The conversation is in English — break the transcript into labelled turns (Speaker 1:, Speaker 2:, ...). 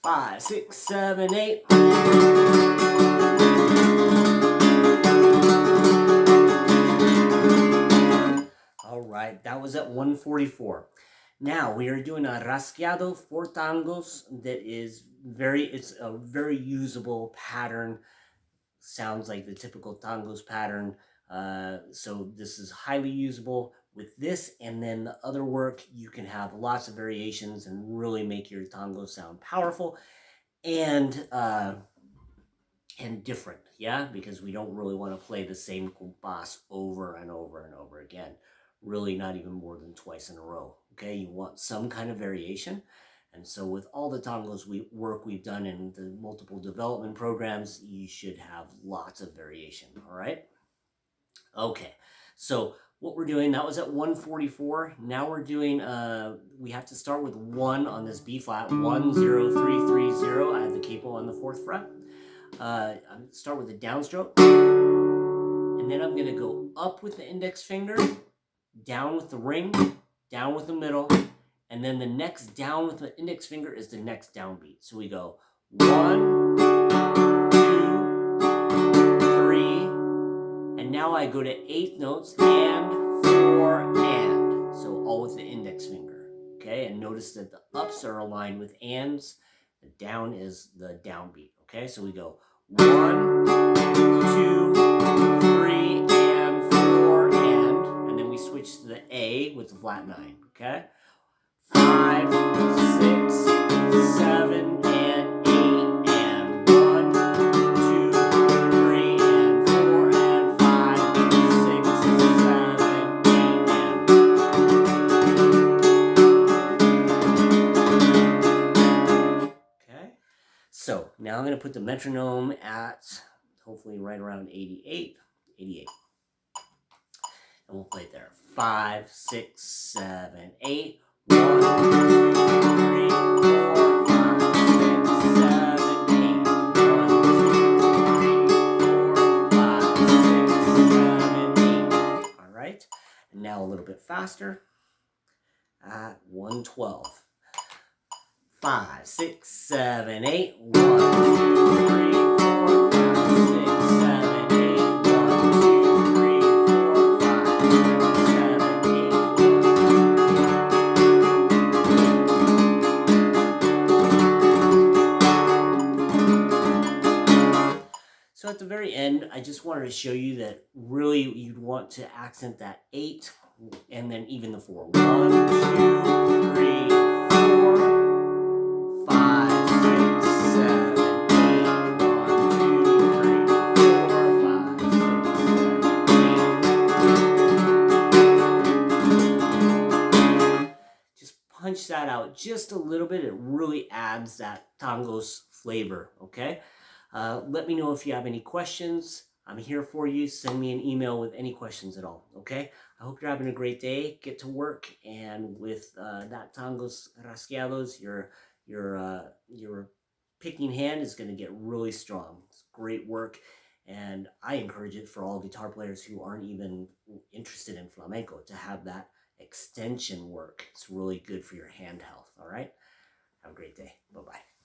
Speaker 1: 5, 6, 7, 8. All right, that was at 144. Now we are doing a rasgueado for tangos that is it's a very usable pattern. Sounds like the typical tangos pattern. So this is highly usable with this, and then the other work, you can have lots of variations and really make your tango sound powerful and different, yeah, because we don't really want to play the same compás over and over and over again. Really not even more than twice in a row, okay? You want some kind of variation. And so with all the tangos we've done in the multiple development programs, you should have lots of variation, all right? Okay, so what we're doing, that was at 144. Now we're doing, we have to start with 1 on this B flat, 1, 0, 3, 3, 0. I have the capo on the 4th fret. I'm start with a downstroke, and then I'm going to go up with the index finger, down with the ring, down with the middle, and then the next down with the index finger is the next downbeat. So we go 1, 2, 3, and now I go to 8th notes, and 4, and. So all with the index finger, okay? And notice that the ups are aligned with ands, the down is the downbeat, okay? So we go 1, 2, 3, and 4, and then we switch to the A with the flat 9, okay? 5, 6, 7, and 8, and 1, 2, 3, and 4, and 5, 6, 7, 8, and. Okay, so now I'm going to put the metronome at hopefully right around 88. And we'll play it there. 5, 6, 7, 8. 1, 2, 3, 4, 5, 6, 7, 8. 1, 2, 3, 4, 5, 6, 7, 8. All right. And now a little bit faster at 112. 5, 6, 7, 8. 1, 2, 3, 4, 5, 6, 7, 8. 1, 2, 3, 4, 5, 6, 7, 8. So at the very end, I just wanted to show you that really you'd want to accent that 8 and then even the 4. 1, 2, 3, 4. 5, 6, 7, 8. 1, 2, 3, 4, 5, 6, 7, 8. Just punch that out just a little bit. It really adds that tangos flavor, okay? Let me know if you have any questions. I'm here for you. Send me an email with any questions at all, okay? I hope you're having a great day. Get to work, and with that tangos rasgueados, your picking hand is going to get really strong. It's great work, and I encourage it for all guitar players who aren't even interested in flamenco to have that extension work. It's really good for your hand health, all right? Have a great day. Bye-bye.